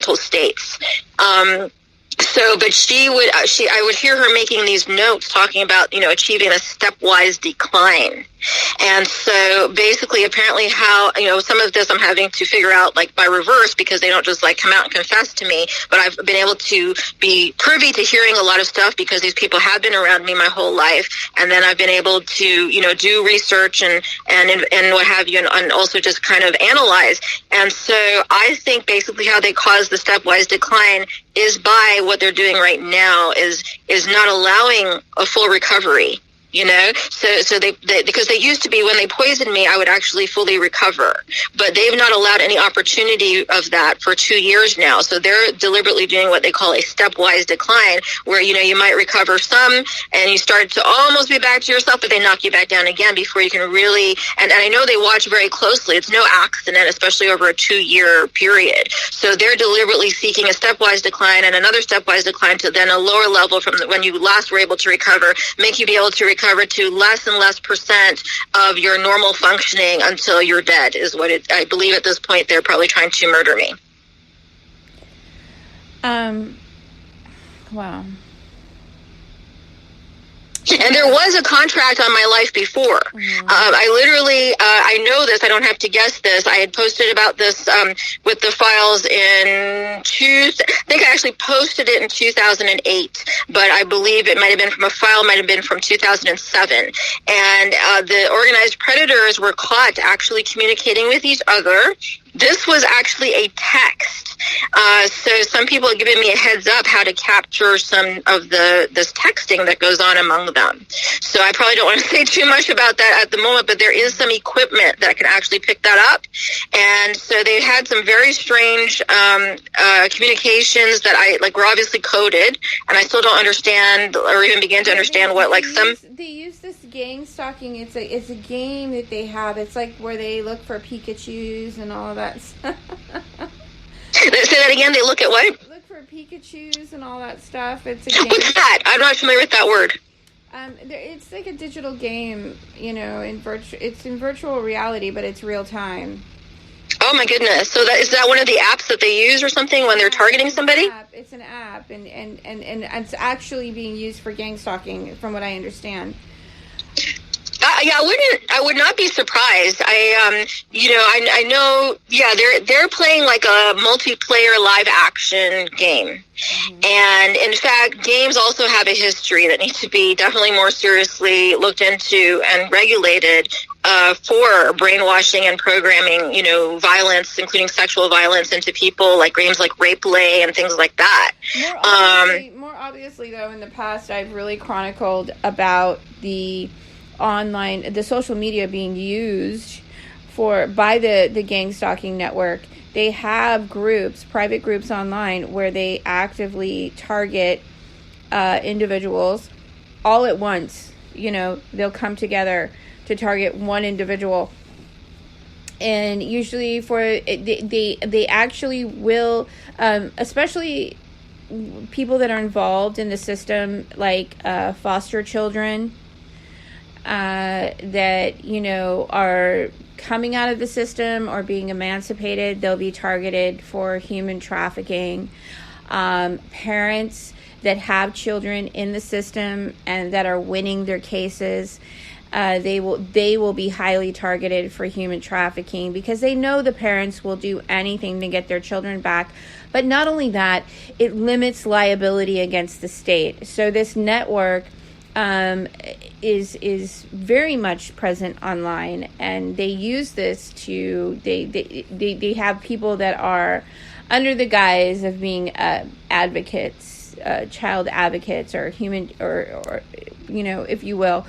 mental states. But I would hear her making these notes talking about, achieving a stepwise decline. And so basically, apparently how, some of this I'm having to figure out like by reverse, because they don't just like come out and confess to me, but I've been able to be privy to hearing a lot of stuff because these people have been around me my whole life. And then I've been able to, do research and what have you, and also just kind of analyze. And so I think basically how they cause the stepwise decline is by what they're doing right now is not allowing a full recovery. So they because they used to be, when they poisoned me, I would actually fully recover, but they've not allowed any opportunity of that for 2 years now. So they're deliberately doing what they call a stepwise decline, where, you might recover some and you start to almost be back to yourself, but they knock you back down again before you can really, and I know they watch very closely. It's no accident, especially over a 2-year period. So they're deliberately seeking a stepwise decline and another stepwise decline to then a lower level from when you last were able to recover, make you be able to recover to less and less percent of your normal functioning until you're dead is what I believe at this point they're probably trying to murder me. Wow. And there was a contract on my life before. I literally, I know this, I don't have to guess this. I had posted about this with the files I think I actually posted it in 2008, but I believe it might have been from a file, might have been from 2007. And the organized predators were caught actually communicating with each other. This was actually a text. So some people have given me a heads up how to capture some of this texting that goes on among them. So I probably don't want to say too much about that at the moment, but there is some equipment that can actually pick that up. And so they had some very strange communications that were obviously coded, and I still don't understand or even begin to understand They use this gang stalking. It's a game that they have. It's like where they look for Pikachus and all of that stuff. Say that again. They look at what? Look for Pikachus and all that stuff. It's a game. What's that? I'm not familiar with that word. It's like a digital game, it's in virtual reality, but it's real time. Oh my goodness. So is that one of the apps that they use or something when they're targeting somebody? It's an app, and it's actually being used for gang stalking, from what I understand. I would not be surprised. I know, they're playing like a multiplayer live action game. Mm-hmm. And in fact, games also have a history that needs to be definitely more seriously looked into and regulated for brainwashing and programming, violence, including sexual violence into people, like games like Rape Play and things like that. More obviously, though, in the past, I've really chronicled about the social media being used by the gang stalking network. They have private groups online where they actively target individuals all at once. They'll come together to target one individual, and usually they actually will, especially people that are involved in the system, like foster children that are coming out of the system or being emancipated. They'll be targeted for human trafficking. Parents that have children in the system and that are winning their cases, they will be highly targeted for human trafficking, because they know the parents will do anything to get their children back. But not only that, it limits liability against the state. So this network is very much present online, and they use this to they have people that are under the guise of being advocates, child advocates, or human, or if you will,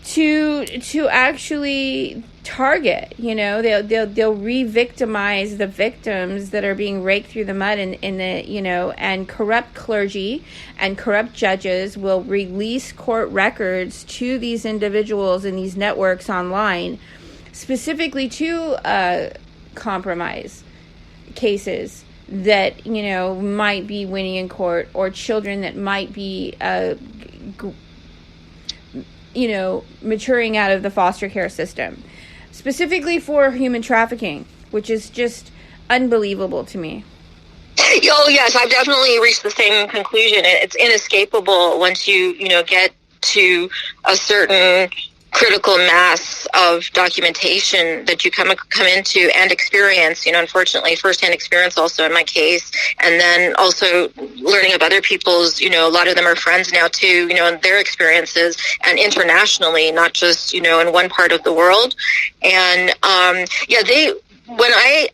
to actually target. They'll re-victimize the victims that are being raked through the mud and corrupt clergy and corrupt judges will release court records to these individuals in these networks online, specifically to compromise cases that might be winning in court, or children that might be maturing out of the foster care system, specifically for human trafficking, which is just unbelievable to me. Oh, yes, I've definitely reached the same conclusion. It's inescapable once you get to a certain critical mass of documentation that you come into and experience, unfortunately, firsthand experience also in my case, and then also learning of other people's, a lot of them are friends now too, and their experiences, and internationally, not just, in one part of the world. And, when I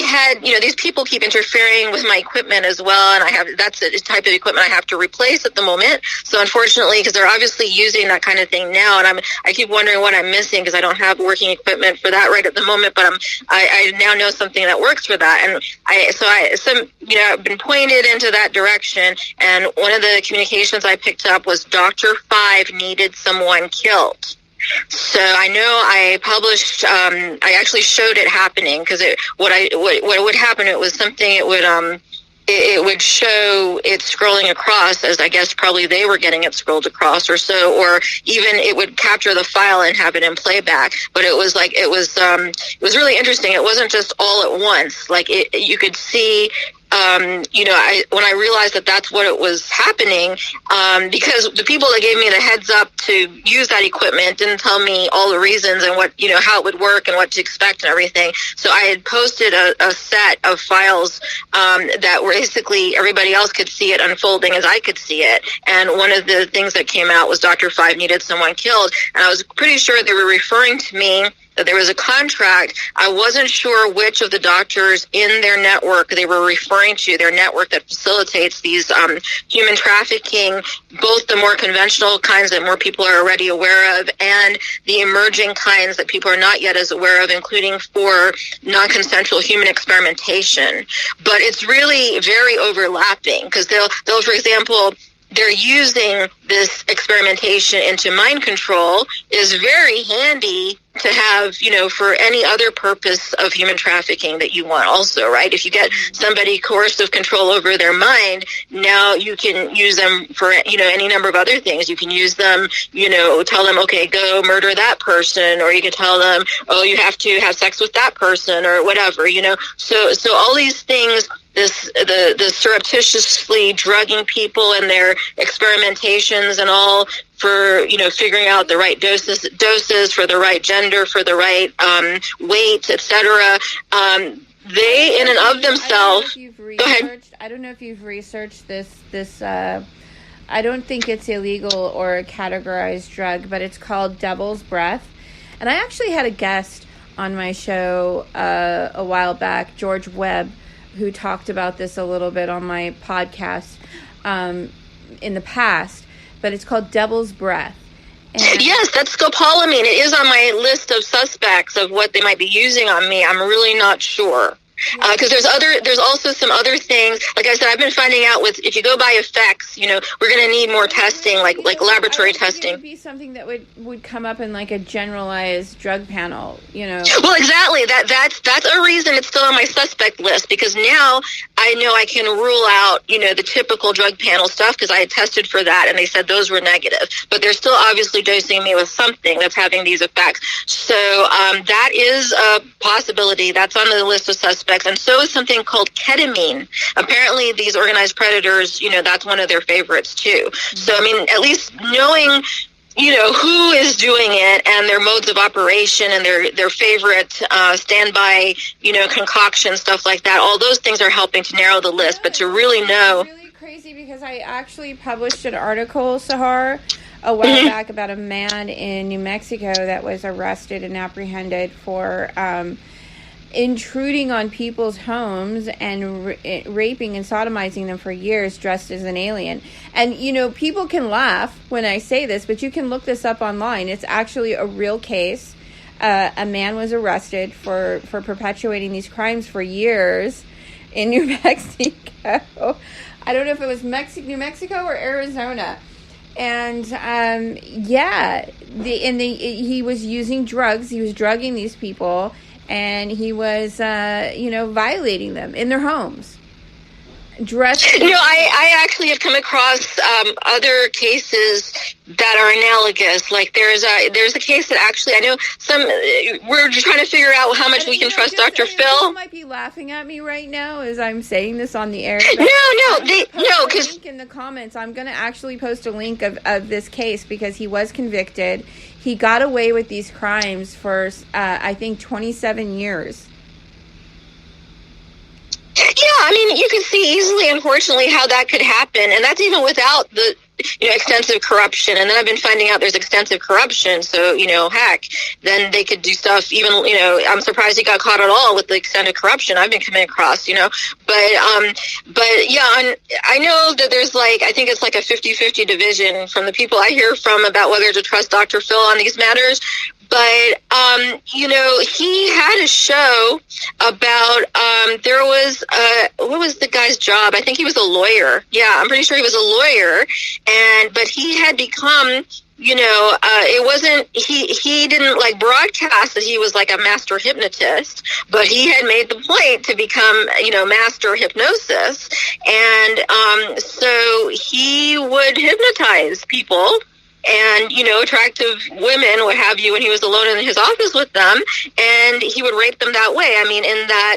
had, these people keep interfering with my equipment as well, and that's a type of equipment I have to replace at the moment. So unfortunately, because they're obviously using that kind of thing now, and I keep wondering what I'm missing because I don't have working equipment for that right at the moment. But I now know something that works for that, and I've been pointed into that direction. And one of the communications I picked up was Dr. 5 needed someone killed. So I know I published, I actually showed it happening because what would happen, it was something, it would show it scrolling across as I guess probably they were getting it scrolled across or so, or even it would capture the file and have it in playback. But it was really interesting. It wasn't just all at once. Like you could see, when I realized that that's what it was happening, because the people that gave me the heads up to use that equipment didn't tell me all the reasons and what, how it would work and what to expect and everything. So I had posted a set of files, that were basically everybody else could see it unfolding as I could see it. And one of the things that came out was Dr. 5 needed someone killed. And I was pretty sure they were referring to me, that there was a contract. I wasn't sure which of the doctors in their network they were referring to, their network that facilitates these human trafficking, both the more conventional kinds that more people are already aware of and the emerging kinds that people are not yet as aware of, including for non-consensual human experimentation. But it's really very overlapping because they'll for example, they're using this experimentation into mind control is very handy to have, for any other purpose of human trafficking that you want also, right? If you get somebody coercive control over their mind, now you can use them for, any number of other things. You can use them, tell them, okay, go murder that person, or you can tell them, oh, you have to have sex with that person or whatever, So all these things, the surreptitiously drugging people and their experimentations and all for, figuring out the right doses for the right gender, for the right weight, etc. They in and of themselves. Go ahead. I don't know if you've researched this. I don't think it's illegal or a categorized drug, but it's called Devil's Breath. And I actually had a guest on my show a while back, George Webb, who talked about this a little bit on my podcast in the past, but it's called Devil's Breath. And yes, that's scopolamine. It is on my list of suspects of what they might be using on me. I'm really not sure. Because there's also some other things. Like I said, I've been finding out if you go by effects, we're going to need more testing, like laboratory testing. It would be something that would come up in like a generalized drug panel, Well, exactly. That's a reason it's still on my suspect list, because now I know I can rule out, the typical drug panel stuff because I had tested for that and they said those were negative. But they're still obviously dosing me with something that's having these effects. So that is a possibility. That's on the list of suspects. And so is something called ketamine. Apparently, these organized predators, that's one of their favorites too. So, at least knowing, who is doing it and their modes of operation and their favorite standby, concoction, stuff like that, all those things are helping to narrow the list. But to really know... It's really crazy because I actually published an article, Sahar, a while back about a man in New Mexico that was arrested and apprehended for... intruding on people's homes and raping and sodomizing them for years dressed as an alien. And, people can laugh when I say this, but you can look this up online. It's actually a real case. A man was arrested for perpetuating these crimes for years in New Mexico. I don't know if it was New Mexico or Arizona. And, he was using drugs. He was drugging these people. And he was, violating them in their homes. dress. No, I actually have come across other cases that are analogous. Like there's a case that actually I know we're just trying to figure out how much we can trust Dr. Phil. People might be laughing at me right now as I'm saying this on the air. Because link in the comments, I'm going to actually post a link of this case because he was convicted. He got away with these crimes for I think 27 years. Yeah, I mean, you can see easily, unfortunately, how that could happen, and that's even without the extensive corruption. And then I've been finding out there's extensive corruption, so heck, then they could do stuff. Even I'm surprised he got caught at all with the extended corruption I've been coming across. But yeah, I know that there's I think it's like a 50-50 division from the people I hear from about whether to trust Dr. Phil on these matters. But, he had a show about, there was, what was the guy's job? I think he was a lawyer. Yeah, I'm pretty sure he was a lawyer. But he had become, it wasn't, he didn't broadcast that he was a master hypnotist, but he had made the point to become, master hypnosis. And, so he would hypnotize people. And, attractive women, what have you, when he was alone in his office with them, and he would rape them that way. I mean, in that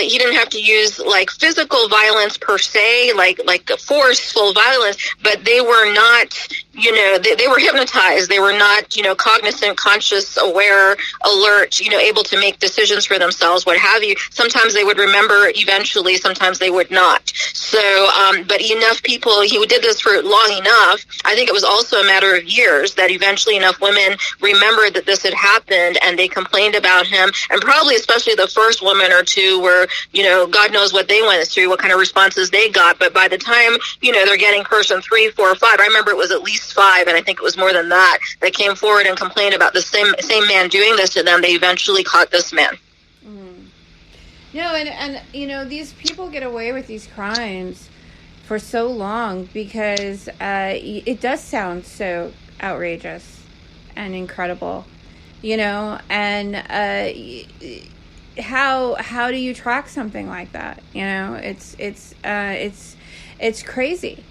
he didn't have to use, physical violence per se, like forceful violence, but they were not, they were hypnotized. They were not, cognizant, conscious, aware, alert, able to make decisions for themselves, what have you. Sometimes they would remember eventually, sometimes they would not. So, but enough people, he did this for long enough. I think it was also a matter of years that eventually enough women remembered that this had happened and they complained about him. And probably especially the first woman or two were, God knows what they went through, what kind of responses they got. But by the time, they're getting person 3, 4, 5, I remember it was at least 5, and I think it was more than that came forward and complained about the same man doing this to them. They eventually caught this man. Mm. No, and these people get away with these crimes for so long because it does sound so outrageous and incredible, and how do you track something like that? It's crazy.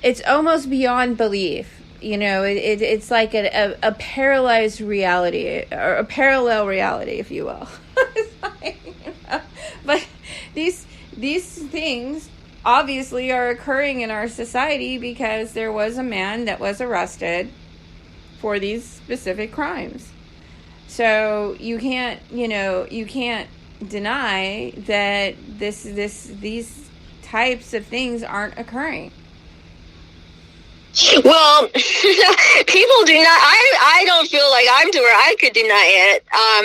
It's almost beyond belief. It's like a paralyzed reality or a parallel reality, if you will. But these things obviously are occurring in our society because there was a man that was arrested for these specific crimes. So you can't deny that these types of things aren't occurring. Well, people do not. I don't feel like I'm to where I could deny it.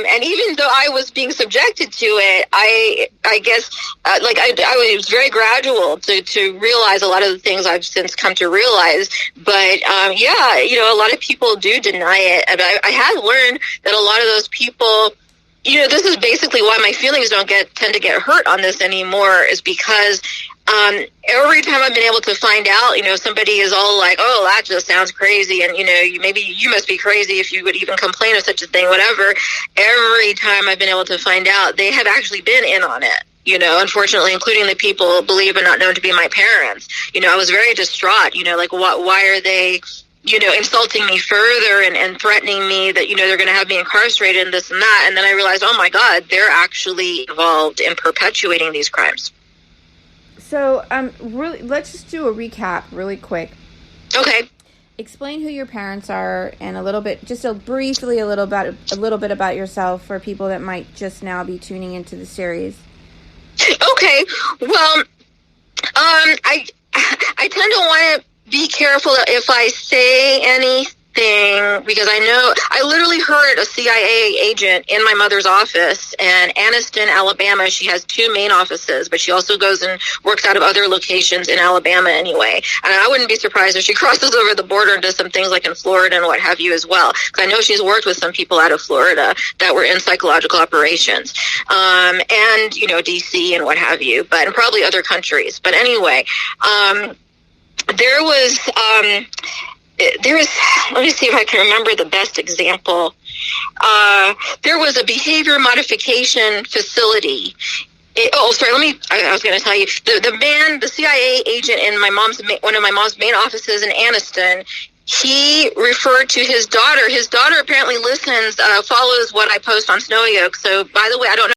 And even though I was being subjected to it, I guess I was very gradual to realize a lot of the things I've since come to realize. But yeah, a lot of people do deny it, and I have learned that a lot of those people. This is basically why my feelings don't tend to get hurt on this anymore, is because every time I've been able to find out, somebody is all like, oh, that just sounds crazy. And, maybe you must be crazy if you would even complain of such a thing, whatever. Every time I've been able to find out, they have actually been in on it. Unfortunately, including the people believed and not known to be my parents. I was very distraught, why are they, insulting me further and threatening me that, they're going to have me incarcerated and this and that. And then I realized, oh my God, they're actually involved in perpetuating these crimes. So, really, let's just do a recap really quick. Okay. Explain who your parents are and a little bit about yourself for people that might just now be tuning into the series. Okay. Well, I tend to want to be careful if I say anything because I literally heard a CIA agent in my mother's office in Anniston, Alabama. She has 2 main offices, but she also goes and works out of other locations in Alabama anyway. And I wouldn't be surprised if she crosses over the border and does some things like in Florida and what have you as well. Because I know she's worked with some people out of Florida that were in psychological operations, and DC and what have you, but and probably other countries. But anyway, there was, let me see if I can remember the best example. There was a behavior modification facility Sorry. I was going to tell you the man, the CIA agent in one of my mom's main offices in Anniston. He referred to his daughter. His daughter apparently listens, follows what I post on Snowy Oak. So, by the way, I don't know